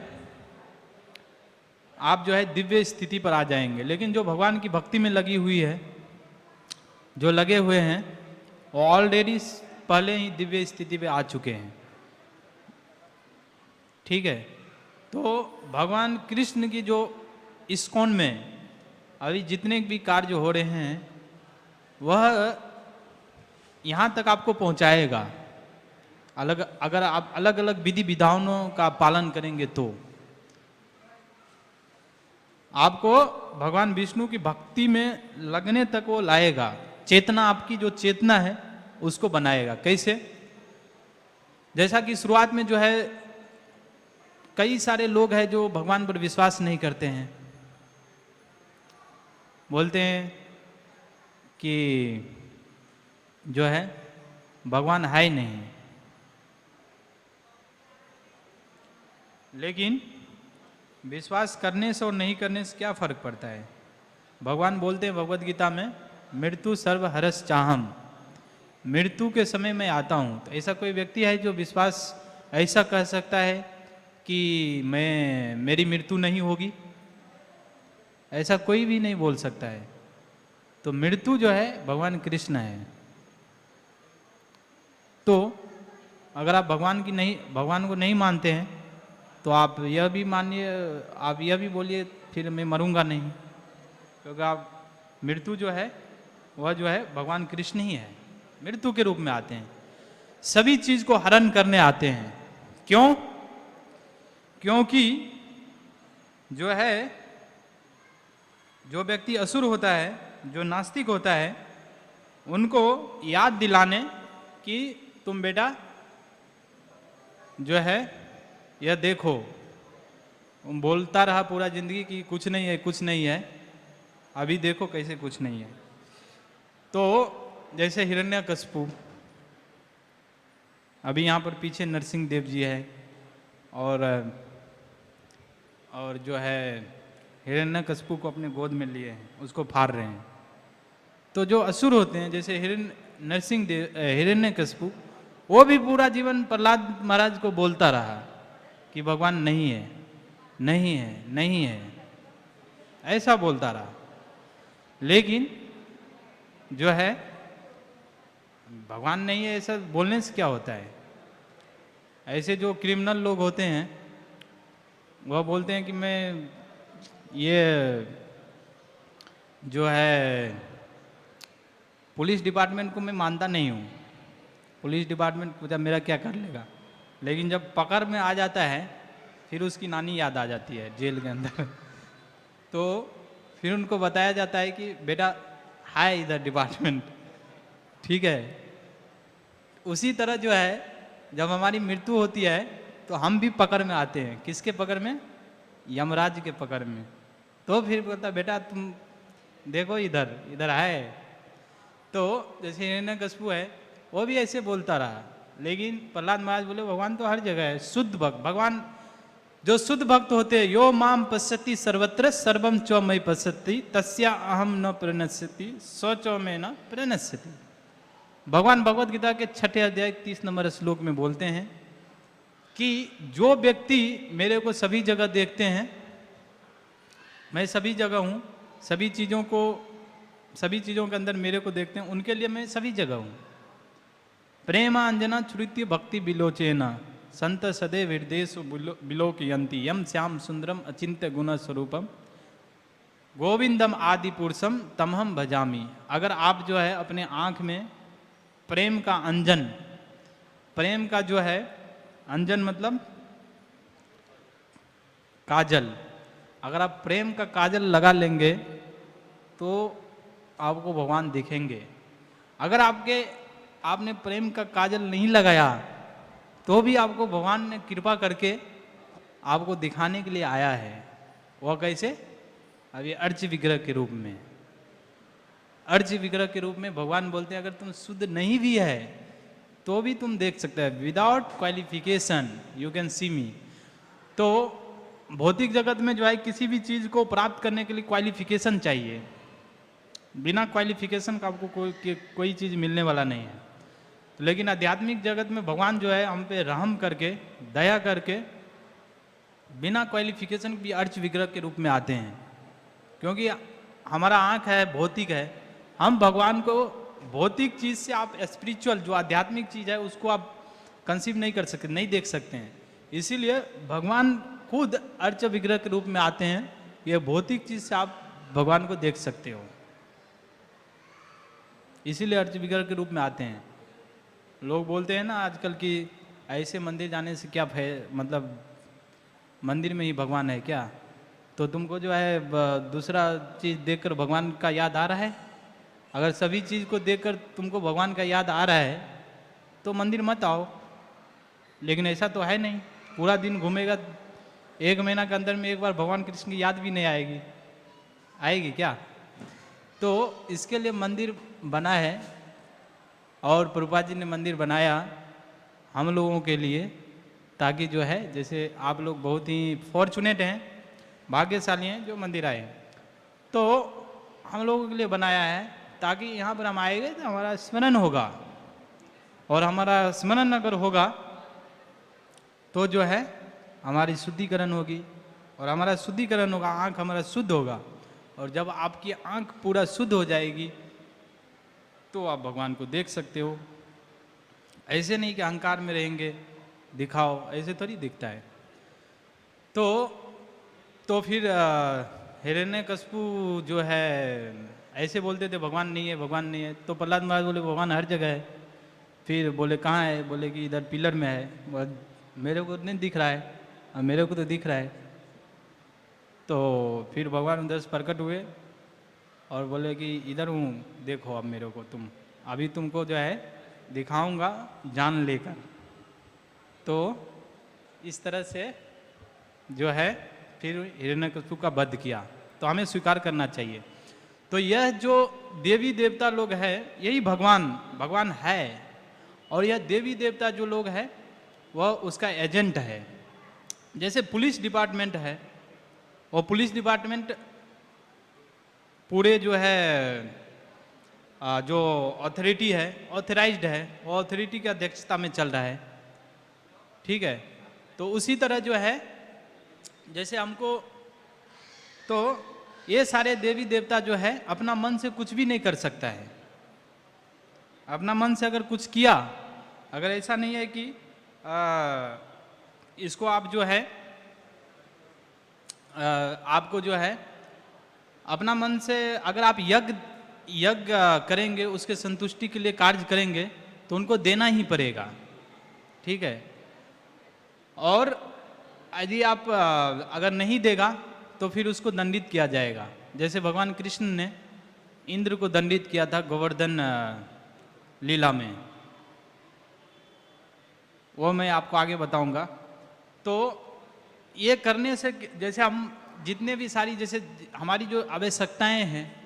Speaker 1: आप जो है दिव्य स्थिति पर आ जाएंगे। लेकिन जो भगवान की भक्ति में लगी हुई है जो लगे हुए हैं वो ऑलरेडी पहले ही दिव्य स्थिति पे आ चुके हैं। ठीक है, तो भगवान कृष्ण की जो इस्कॉन में अभी जितने भी कार्य हो रहे हैं वह यहाँ तक आपको पहुँचाएगा, अगर आप अलग अलग विधि विधानों का पालन करेंगे तो आपको भगवान विष्णु की भक्ति में लगने तक वो लाएगा। चेतना, आपकी जो चेतना है उसको बनाएगा। कैसे? जैसा कि शुरुआत में जो है कई सारे लोग हैं जो भगवान पर विश्वास नहीं करते हैं, बोलते हैं कि जो है भगवान है ही नहीं। लेकिन विश्वास करने से और नहीं करने से क्या फर्क पड़ता है? भगवान बोलते हैं भगवद गीता में, मृत्यु सर्व हरस चाहम, मृत्यु के समय मैं आता हूँ। तो ऐसा कोई व्यक्ति है जो विश्वास ऐसा कह सकता है कि मेरी मृत्यु नहीं होगी? ऐसा कोई भी नहीं बोल सकता है। तो मृत्यु जो है भगवान कृष्ण है। तो अगर आप भगवान को नहीं मानते हैं तो आप यह भी मानिए, आप यह भी बोलिए फिर मैं मरूंगा नहीं, क्योंकि आप मृत्यु जो है वह जो है भगवान कृष्ण ही है, मृत्यु के रूप में आते हैं, सभी चीज को हरण करने आते हैं। क्यों? क्योंकि जो है जो व्यक्ति असुर होता है, जो नास्तिक होता है, उनको याद दिलाने कि तुम बेटा जो है यह देखो, बोलता रहा पूरा जिंदगी कि कुछ नहीं है कुछ नहीं है, अभी देखो कैसे कुछ नहीं है। तो जैसे हिरण्यकशिपु, अभी यहाँ पर पीछे नरसिंह देव जी है और जो है हिरण्यकशिपु को अपने गोद में लिए हैं, उसको फाड़ रहे हैं। तो जो असुर होते हैं जैसे हिरण्यकशिपु, वो भी पूरा जीवन प्रहलाद महाराज को बोलता रहा कि भगवान नहीं है नहीं है नहीं है, ऐसा बोलता रहा। लेकिन जो है भगवान नहीं है ऐसा बोलने से क्या होता है? ऐसे जो क्रिमिनल लोग होते हैं वह बोलते हैं कि मैं ये जो है पुलिस डिपार्टमेंट को मैं मानता नहीं हूँ, पुलिस डिपार्टमेंट पूछा मेरा क्या कर लेगा। लेकिन जब पकड़ में आ जाता है फिर उसकी नानी याद आ जाती है जेल के अंदर तो फिर उनको बताया जाता है कि बेटा है इधर डिपार्टमेंट, ठीक है। उसी तरह जो है जब हमारी मृत्यु होती है तो हम भी पकड़ में आते हैं। किसके पकड़ में? यमराज के पकड़ में। तो फिर बोलता बेटा तुम देखो इधर इधर है। तो जैसे हिरण्यकशिपु है वो भी ऐसे बोलता रहा, लेकिन प्रहलाद महाराज बोले भगवान तो हर जगह है, शुद्ध भक्त। भगवान जो शुद्ध भक्त होते हैं, यो माम पश्यति सर्वत्र सर्वम च मयि पश्यति तस्या अहम न प्रणश्यति स्वच में न प्रणश्यति। भगवान भगवद गीता के 6 अध्याय 30 नंबर श्लोक में बोलते हैं कि जो व्यक्ति मेरे को सभी जगह देखते हैं, मैं सभी जगह हूँ, सभी चीज़ों के अंदर मेरे को देखते हैं, उनके लिए मैं सभी जगह हूँ। प्रेमांजना छुरित्य भक्ति बिलोचेना संत सदैव हृदय बिलोकयंती यम श्याम सुंदरम अचिंत्य गुण स्वरूपम गोविंदम आदि पुरुषम तमहम भजामी। अगर आप जो है अपने आँख में प्रेम का अंजन, प्रेम का जो है अंजन मतलब काजल, अगर आप प्रेम का काजल लगा लेंगे तो आपको भगवान दिखेंगे। अगर आपने प्रेम का काजल नहीं लगाया तो भी आपको भगवान ने कृपा करके आपको दिखाने के लिए आया है। वह कैसे? अभी अर्च विग्रह के रूप में, अर्च विग्रह के रूप में भगवान बोलते हैं अगर तुम शुद्ध नहीं भी है तो भी तुम देख सकते हैं, without qualification you can see me. तो भौतिक जगत में जो है किसी भी चीज को प्राप्त करने के लिए क्वालिफिकेशन चाहिए, बिना क्वालिफिकेशन का आपको कोई चीज मिलने वाला नहीं है। लेकिन आध्यात्मिक जगत में भगवान जो है हम पे रहम करके, दया करके, बिना क्वालिफिकेशन भी अर्च विग्रह के रूप में आते हैं। क्योंकि हमारा आँख है, भौतिक है, हम भगवान को भौतिक चीज से आप स्पिरिचुअल जो आध्यात्मिक चीज है उसको आप कंसीव नहीं कर सकते, नहीं देख सकते हैं। इसीलिए भगवान खुद अर्च विग्रह के रूप में आते हैं। ये भौतिक चीज से आप भगवान को देख सकते हो, इसीलिए अर्च विग्रह के रूप में आते हैं। लोग बोलते हैं ना आजकल कि ऐसे मंदिर जाने से क्या मतलब मंदिर में ही भगवान है क्या? तो तुमको जो है दूसरा चीज़ देखकर भगवान का याद आ रहा है? अगर सभी चीज़ को देखकर तुमको भगवान का याद आ रहा है तो मंदिर मत आओ। लेकिन ऐसा तो है नहीं, पूरा दिन घूमेगा, 1 महीना के अंदर में एक बार भगवान कृष्ण की याद भी नहीं आएगी, आएगी क्या? तो इसके लिए मंदिर बना है, और प्रभुपाद जी ने मंदिर बनाया हम लोगों के लिए, ताकि जो है जैसे आप लोग बहुत ही फॉर्चुनेट हैं, भाग्यशाली हैं जो मंदिर आए। तो हम लोगों के लिए बनाया है ताकि यहाँ पर हम आएंगे तो हमारा स्मरण होगा, और हमारा स्मरण अगर होगा तो जो है हमारी शुद्धिकरण होगी, और हमारा शुद्धिकरण होगा, आँख हमारा शुद्ध होगा। और जब आपकी आँख पूरा शुद्ध हो जाएगी तो आप भगवान को देख सकते हो। ऐसे नहीं कि अहंकार में रहेंगे, दिखाओ, ऐसे थोड़ी दिखता है। तो फिर हिरण्यकशिपु जो है ऐसे बोलते थे भगवान नहीं है, भगवान नहीं है। तो प्रहलाद महाराज बोले भगवान हर जगह है। फिर बोले कहाँ है? बोले कि इधर पिलर में है। मेरे को नहीं दिख रहा है, और मेरे को तो दिख रहा है। तो फिर भगवान उधर से प्रकट हुए और बोले कि इधर हूँ, देखो अब मेरे को, तुम अभी तुमको जो है दिखाऊंगा जान लेकर। तो इस तरह से जो है फिर हिरण्यकशिपु का वध किया। तो हमें स्वीकार करना चाहिए। तो यह जो देवी देवता लोग हैं यही भगवान है, और यह देवी देवता जो लोग हैं वह उसका एजेंट है। जैसे पुलिस डिपार्टमेंट है, और पुलिस डिपार्टमेंट पूरे जो है जो अथॉरिटी है, ऑथराइज्ड है, वो अथॉरिटी की अध्यक्षता में चल रहा है, ठीक है। तो उसी तरह जो है जैसे हमको, तो ये सारे देवी देवता जो है अपना मन से कुछ भी नहीं कर सकता है। अपना मन से अगर कुछ किया, अगर ऐसा नहीं है कि इसको आप जो है आपको जो है अपना मन से अगर आप यज्ञ करेंगे, उसके संतुष्टि के लिए कार्य करेंगे, तो उनको देना ही पड़ेगा, ठीक है। और यदि आप अगर नहीं देगा तो फिर उसको दंडित किया जाएगा। जैसे भगवान कृष्ण ने इंद्र को दंडित किया था गोवर्धन लीला में, वो मैं आपको आगे बताऊंगा। तो ये करने से जैसे हम जितने भी सारी जैसे हमारी जो आवश्यकताएं हैं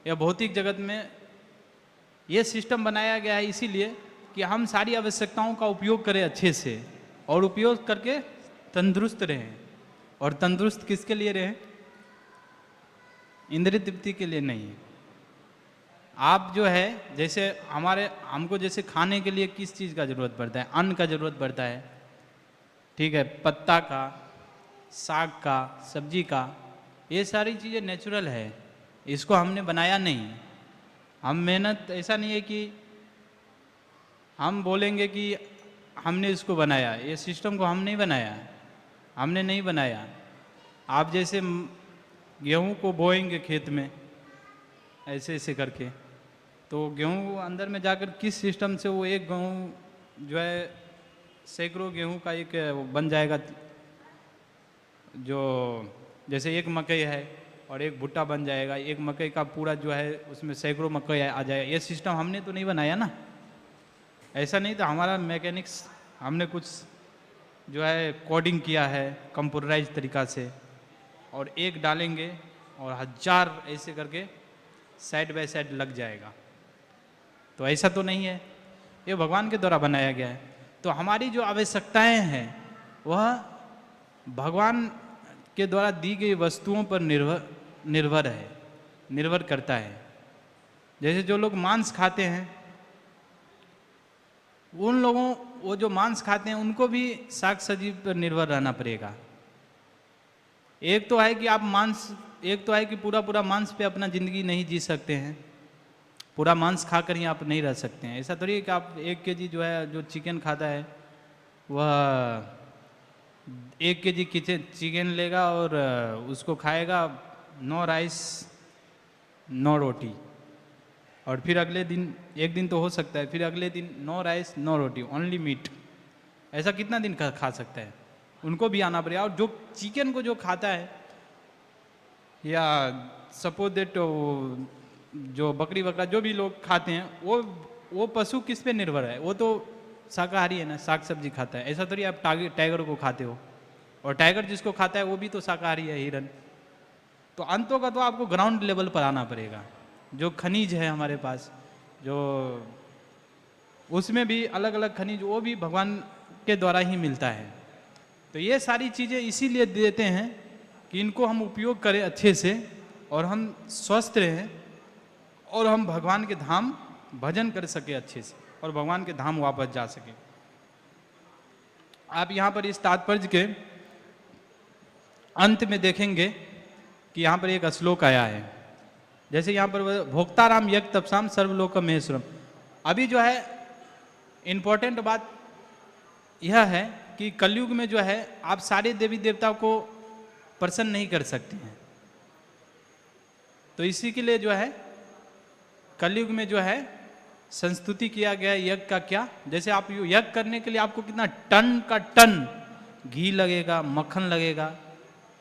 Speaker 1: या भौतिक जगत में, ये सिस्टम बनाया गया है इसीलिए कि हम सारी आवश्यकताओं का उपयोग करें अच्छे से, और उपयोग करके तंदुरुस्त रहें। और तंदुरुस्त किसके लिए रहें? इंद्रिय तृप्ति के लिए नहीं। आप जो है जैसे हमको जैसे खाने के लिए किस चीज़ का ज़रूरत पड़ता है? अन्न का ज़रूरत पड़ता है, ठीक है, पत्ता का, साग का, सब्जी का, ये सारी चीज़ें नेचुरल है, इसको हमने बनाया नहीं। हम मेहनत, ऐसा नहीं है कि हम बोलेंगे कि हमने इसको बनाया, ये सिस्टम को हम नहीं बनाया, हमने नहीं बनाया। आप जैसे गेहूं को बोएंगे खेत में ऐसे ऐसे करके, तो गेहूं अंदर में जाकर किस सिस्टम से वो एक गेहूं जो है सैकड़ों गेहूं का एक बन जाएगा। जो जैसे एक मकई है और एक भुट्टा बन जाएगा, एक मकई का पूरा जो है उसमें सैकड़ों मकई आ जाएगा। ये सिस्टम हमने तो नहीं बनाया ना, ऐसा नहीं था। हमारा मैकेनिक्स, हमने कुछ जो है कोडिंग किया है कंप्यूटराइज तरीका से, और एक डालेंगे और 1000 ऐसे करके साइड बाय साइड लग जाएगा। तो ऐसा तो नहीं है, ये भगवान के द्वारा बनाया गया है। तो हमारी जो आवश्यकताएं हैं वह भगवान के द्वारा दी गई वस्तुओं पर निर्भर करता है। जैसे जो लोग मांस खाते हैं, उन लोगों, वो जो मांस खाते हैं उनको भी शाक सब्जी पर निर्भर रहना पड़ेगा। एक तो है कि आप मांस, एक तो है कि पूरा मांस पे अपना ज़िंदगी नहीं जी सकते हैं, पूरा मांस खाकर ही आप नहीं रह सकते हैं। ऐसा थोड़ी है कि आप 1 kg जो है जो चिकन खाता है वह 1 kg चिकन लेगा और उसको खाएगा, नो राइस नो रोटी, और फिर अगले दिन, एक दिन तो हो सकता है, फिर अगले दिन नो राइस नो रोटी ओनली मीट। ऐसा कितना दिन खा सकता है? उनको भी आना पड़ेगा। और जो चिकन को जो खाता है, या सपोज दैट जो बकरी बकरा जो भी लोग खाते हैं, वो पशु किस पे निर्भर है? वो तो शाकाहारी है ना, साग सब्जी खाता है। ऐसा थोड़ी आप टाइगर को खाते हो, और टाइगर जिसको खाता है वो भी तो शाकाहारी है, हिरन। तो अंतों का तो आपको ग्राउंड लेवल पर आना पड़ेगा। जो खनिज है हमारे पास, जो उसमें भी अलग अलग खनिज, वो भी भगवान के द्वारा ही मिलता है। तो ये सारी चीज़ें इसीलिए देते हैं कि इनको हम उपयोग करें अच्छे से, और हम स्वस्थ रहें, और हम भगवान के धाम भजन कर सके अच्छे से, और भगवान के धाम वापस जा सके। आप यहाँ पर इस तात्पर्य के अंत में देखेंगे कि यहाँ पर एक श्लोक आया है। जैसे यहाँ पर भोक्ताराम यज्ञ तपसाम सर्वलोक महेश्वरम। अभी जो है इम्पोर्टेंट बात यह है कि कलयुग में जो है आप सारे देवी देवता को प्रसन्न नहीं कर सकते हैं। तो इसी के लिए जो है कलयुग में जो है संस्तुति किया गया यज्ञ का। क्या? जैसे आप यज्ञ करने के लिए आपको कितना टन का टन घी लगेगा, मक्खन लगेगा,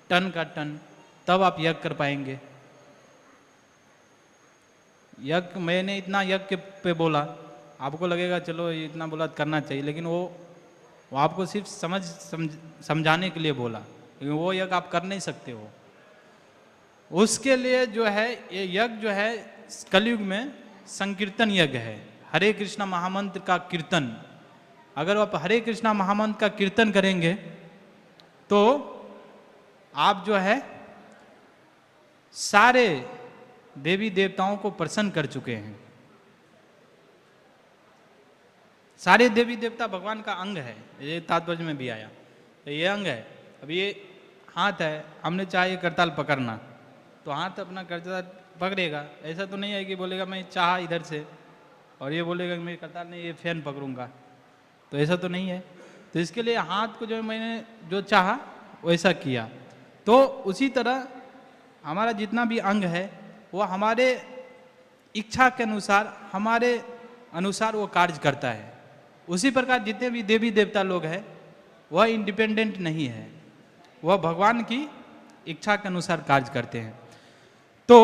Speaker 1: टन का टन, तब आप यज्ञ कर पाएंगे। यज्ञ मैंने इतना यज्ञ पे बोला, आपको लगेगा चलो इतना बोला करना चाहिए, लेकिन वो आपको सिर्फ समझाने के लिए बोला, लेकिन वो यज्ञ आप कर नहीं सकते हो। उसके लिए जो है ये यज्ञ जो है कलयुग में संकीर्तन यज्ञ है। हरे कृष्णा महामंत्र का कीर्तन। अगर आप हरे कृष्णा महामंत्र का कीर्तन करेंगे तो आप जो है सारे देवी देवताओं को प्रसन्न कर चुके हैं। सारे देवी देवता भगवान का अंग है, ये तात्पर्य में भी आया। तो ये अंग है। अब ये हाथ है, हमने चाहे करताल पकड़ना, तो हाथ अपना करताल पकड़ेगा। ऐसा तो नहीं है कि बोलेगा मैं चाहा इधर से, और ये बोलेगा कि मैं करताल नहीं, ये फैन पकड़ूंगा। तो ऐसा तो नहीं है। तो इसके लिए हाथ को जो मैंने जो चाहा वैसा किया। तो उसी तरह हमारा जितना भी अंग है वो हमारे इच्छा के अनुसार, हमारे अनुसार वो कार्य करता है। उसी प्रकार जितने भी देवी देवता लोग हैं वह इंडिपेंडेंट नहीं है, वह भगवान की इच्छा के अनुसार कार्य करते हैं। तो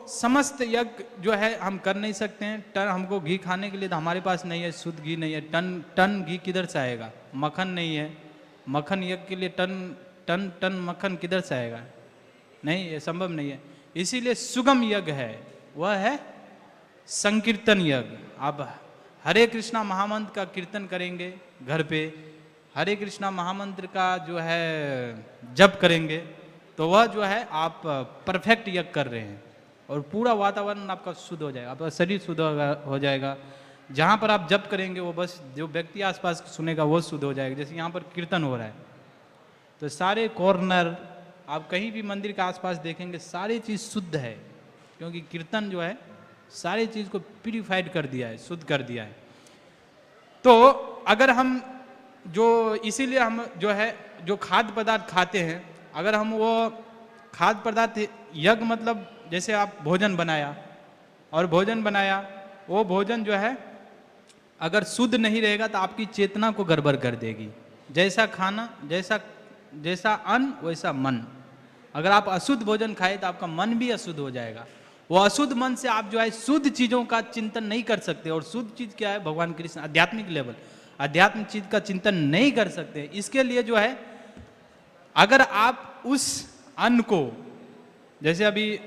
Speaker 1: समस्त यज्ञ जो है हम कर नहीं सकते हैं। टन हमको घी खाने के लिए तो हमारे पास नहीं है, शुद्ध घी नहीं है। टन टन घी किधर से आएगा? मक्खन नहीं है, मक्खन यज्ञ के लिए टन टन टन मक्खन किधर से आएगा? नहीं, ये संभव नहीं है। इसीलिए सुगम यज्ञ है, वह है संकीर्तन यज्ञ। आप हरे कृष्णा महामंत्र का कीर्तन करेंगे घर पे, हरे कृष्णा महामंत्र का जो है जप करेंगे, तो वह जो है आप परफेक्ट यज्ञ कर रहे हैं, और पूरा वातावरण आपका शुद्ध हो जाएगा, आपका शरीर शुद्ध हो जाएगा। जहाँ पर आप जप करेंगे वो बस जो व्यक्ति आसपास सुनेगा वो शुद्ध हो जाएगा। जैसे यहाँ पर कीर्तन हो रहा है, तो सारे कॉर्नर आप कहीं भी मंदिर के आसपास देखेंगे सारी चीज़ शुद्ध है, क्योंकि कीर्तन जो है सारी चीज़ को प्यूरिफाइड कर दिया है, शुद्ध कर दिया है। तो अगर हम जो, इसीलिए हम जो है जो खाद्य पदार्थ खाते हैं, अगर हम वो खाद्य पदार्थ यज्ञ मतलब जैसे आप भोजन बनाया, और भोजन बनाया, वो भोजन जो है अगर शुद्ध नहीं रहेगा तो आपकी चेतना को गड़बड़ कर देगी। जैसा खाना, जैसा अन्न वैसा मन। अगर आप अशुद्ध भोजन खाए तो आपका मन भी अशुद्ध हो जाएगा। वो अशुद्ध मन से आप जो है शुद्ध चीज़ों का चिंतन नहीं कर सकते। और शुद्ध चीज़ क्या है? भगवान कृष्ण, आध्यात्मिक लेवल, आध्यात्मिक चीज़ का चिंतन नहीं कर सकते। इसके लिए जो है अगर आप उस अन्न को जैसे अभी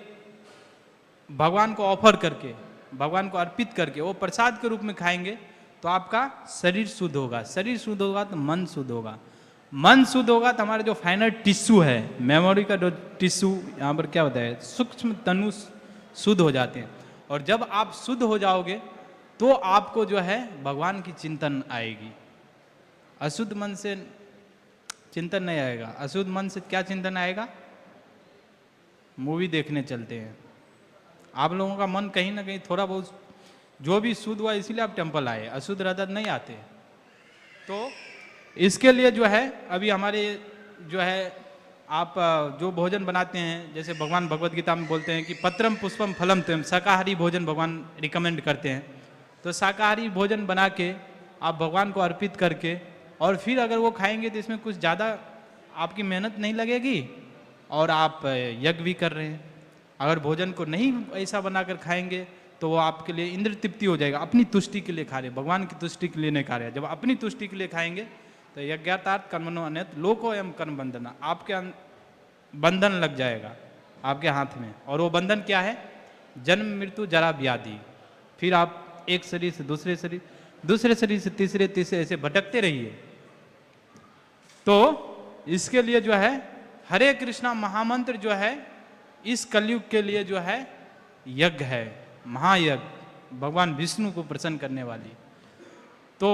Speaker 1: भगवान को ऑफर करके, भगवान को अर्पित करके वो प्रसाद के रूप में खाएंगे तो आपका शरीर शुद्ध होगा। शरीर शुद्ध होगा तो मन शुद्ध होगा। मन शुद्ध होगा तो हमारे जो फाइनल टिश्यू है, मेमोरी का जो टिश्यू यहाँ पर क्या होता है, सूक्ष्म तनु शुद्ध हो जाते हैं। और जब आप शुद्ध हो जाओगे तो आपको जो है भगवान की चिंतन आएगी। अशुद्ध मन से चिंतन नहीं आएगा। अशुद्ध मन से क्या चिंतन आएगा? मूवी देखने चलते हैं। आप लोगों का मन कहीं ना कहीं थोड़ा बहुत जो भी शुद्ध हुआ इसीलिए आप टेम्पल आए, अशुद्ध रहता तो नहीं आते। तो इसके लिए जो है अभी हमारे जो है आप जो भोजन बनाते हैं, जैसे भगवान भगवत गीता में बोलते हैं कि पत्रम पुष्पम फलम त्वम, शाकाहारी भोजन भगवान रिकमेंड करते हैं। तो शाकाहारी भोजन बना के आप भगवान को अर्पित करके और फिर अगर वो खाएंगे तो इसमें कुछ ज़्यादा आपकी मेहनत नहीं लगेगी और आप यज्ञ भी कर रहे हैं। अगर भोजन को नहीं ऐसा बनाकर खाएंगे तो वो आपके लिए इंद्र तृप्ति हो जाएगा, अपनी तुष्टि के लिए खा रहे, भगवान की तुष्टि के लिए नहीं खा रहे। जब अपनी तुष्टि के लिए खाएंगे तो यज्ञातार्थ कर्मणो अन्यत लोको एवं कर्म बंधना, आपके बंधन लग जाएगा आपके हाथ में। और वो बंधन क्या है? जन्म मृत्यु जरा व्याधि। फिर आप एक शरीर से दूसरे शरीर, दूसरे शरीर से तीसरे, तीसरे ऐसे भटकते रहिए। तो इसके लिए जो है हरे कृष्णा महामंत्र जो है इस कलयुग के लिए जो है यज्ञ है, महायज्ञ, भगवान विष्णु को प्रसन्न करने वाली। तो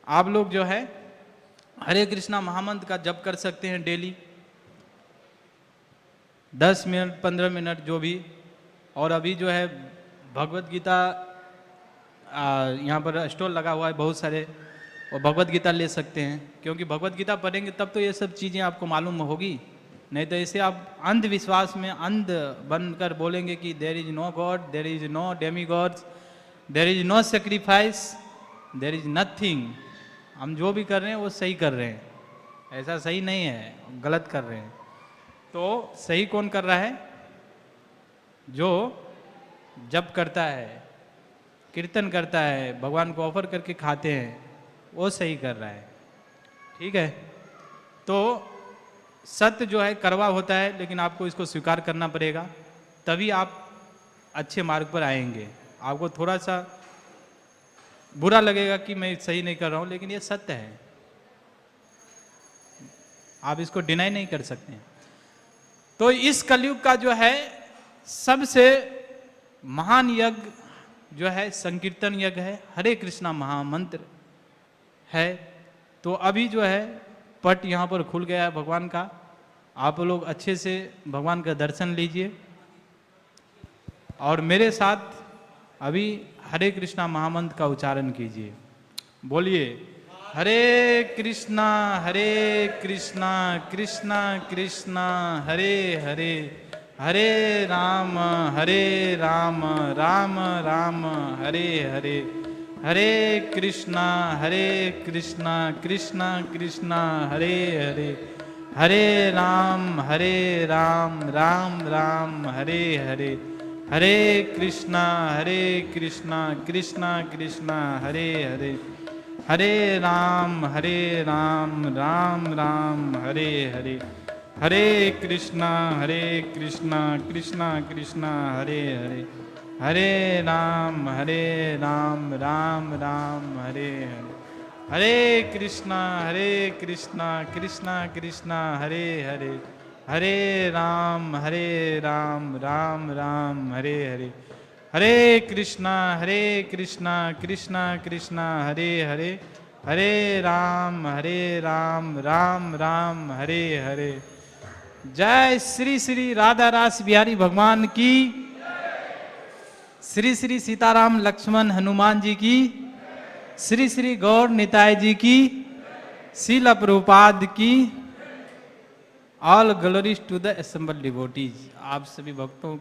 Speaker 1: आप लोग जो है हरे कृष्णा महामंत्र का जप कर सकते हैं डेली 10 मिनट 15 मिनट जो भी। और अभी जो है भगवत गीता यहाँ पर स्टॉल लगा हुआ है बहुत सारे, और भगवत गीता ले सकते हैं, क्योंकि भगवत गीता पढ़ेंगे तब तो ये सब चीज़ें आपको मालूम होगी। नहीं तो ऐसे आप अंधविश्वास में अंध बनकर बोलेंगे कि there is no god, there is no demi gods, there is no sacrifice, there is nothing. हम जो भी कर रहे हैं वो सही कर रहे हैं, ऐसा सही नहीं है, गलत कर रहे हैं। तो सही कौन कर रहा है? जो जप करता है, कीर्तन करता है, भगवान को ऑफर करके खाते हैं, वो सही कर रहा है। ठीक है। तो सत्य जो है कड़वा होता है, लेकिन आपको इसको स्वीकार करना पड़ेगा, तभी आप अच्छे मार्ग पर आएंगे। आपको थोड़ा सा बुरा लगेगा कि मैं सही नहीं कर रहा हूं, लेकिन ये सत्य है, आप इसको डिनाई नहीं कर सकते। तो इस कलयुग का जो है सबसे महान यज्ञ जो है संकीर्तन यज्ञ है, हरे कृष्णा महामंत्र है। तो अभी जो है पट यहाँ पर खुल गया है भगवान का, आप लोग अच्छे से भगवान का दर्शन लीजिए और मेरे साथ अभी हरे कृष्णा महामंत्र का उच्चारण कीजिए। बोलिए हरे कृष्णा कृष्णा कृष्णा हरे हरे, हरे राम राम राम हरे हरे, हरे कृष्णा कृष्णा कृष्णा हरे हरे, हरे राम राम राम हरे हरे, हरे कृष्णा कृष्णा कृष्णा हरे हरे, हरे राम राम राम हरे हरे, हरे कृष्णा कृष्णा कृष्णा हरे हरे, हरे राम राम राम हरे हरे, हरे कृष्णा कृष्णा कृष्णा हरे हरे, हरे राम राम राम हरे हरे, हरे कृष्णा कृष्णा कृष्णा हरे हरे, हरे राम राम राम हरे हरे। जय श्री श्री राधा रास बिहारी भगवान की, श्री श्री सीताराम लक्ष्मण हनुमान जी की, श्री श्री गौर निताय जी की, श्रील प्रभुपाद की। All glories to the assembled devotees. आप सभी भक्तों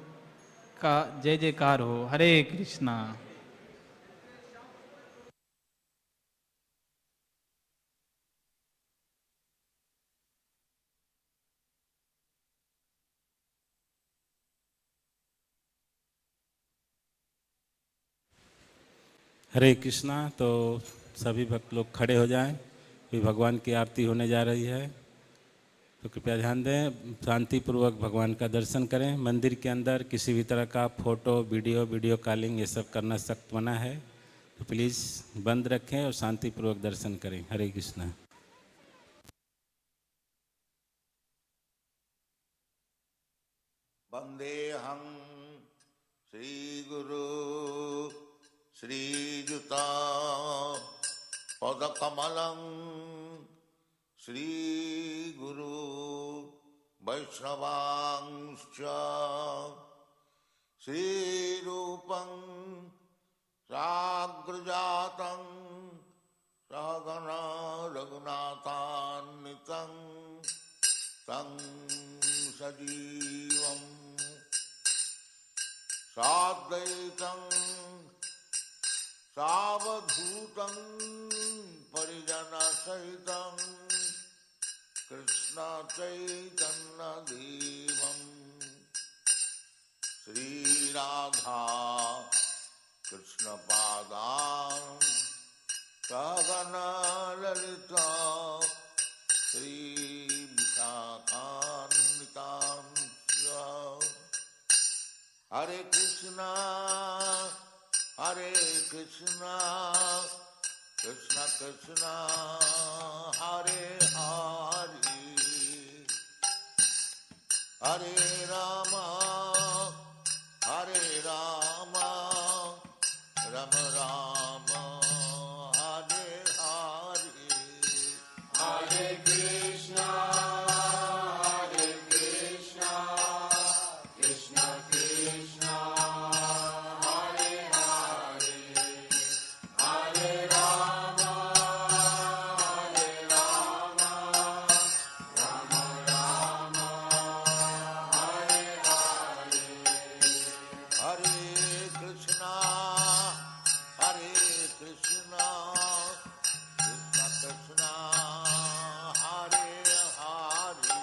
Speaker 1: का जय जयकार हो। हरे कृष्णा।
Speaker 2: हरे कृष्णा। तो सभी भक्त लोग खड़े हो जाएं, भी भगवान की आरती होने जा रही है। तो कृपया ध्यान दें, शांतिपूर्वक भगवान का दर्शन करें। मंदिर के अंदर किसी भी तरह का फोटो वीडियो कॉलिंग ये सब करना सख्त मना है, तो प्लीज़ बंद रखें और शांतिपूर्वक दर्शन करें। हरे कृष्णा।
Speaker 3: वंदेहं श्रीगुरु श्रीयुता पदकमलं श्रीगुरु वैष्णवांश्च श्रीरूपं साग्रजातं सहगना रघुनाथान्वितं तं सजीवं साद्वैतं सावधूतं परिजनसहितं कृष्ण चैतन्यदेवं श्रीराधा कृष्ण पादां सहगना ललिता श्री विशाखान्वितां हरे Krishna Krishna Krishna Hare Hare Hare Ram Ram Ram Hare Hare
Speaker 4: Hare Krishna, Krishna Krishna, Hare Hare, Hare Rama, Rama Rama, Hare Hare.
Speaker 3: हरे Krishna Krishna Krishna Hare Hare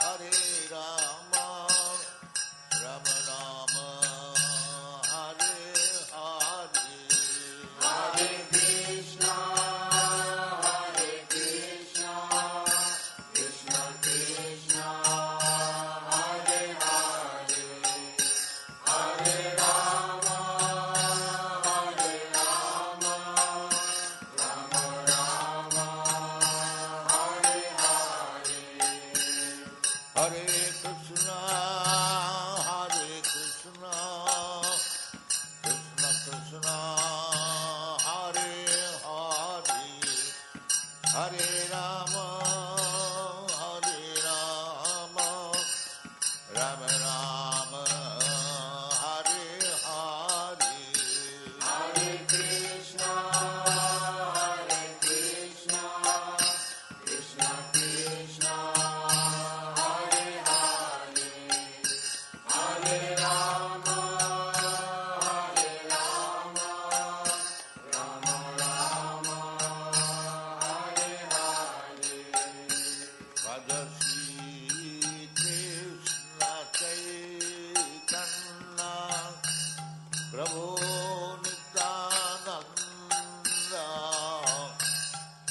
Speaker 3: Hare Ram Ram Ram Hare Hare
Speaker 4: Hare Krishna, Krishna Krishna, Hare Hare, Hare Rama, Rama Rama, Hare Hare.
Speaker 3: हरे Krishna Krishna Krishna Hare Hare Hare Ram Ram Ram Hare Hare
Speaker 4: Hare Krishna, Krishna Krishna, Hare Hare, Hare Rama, Rama Rama, Hare Hare.
Speaker 3: भज श्री कृष्ण चैतन्य प्रभु नित्यानंद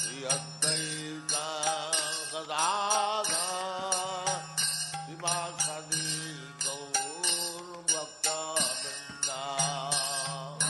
Speaker 3: श्री अद्वैत गदाधर शिवासादि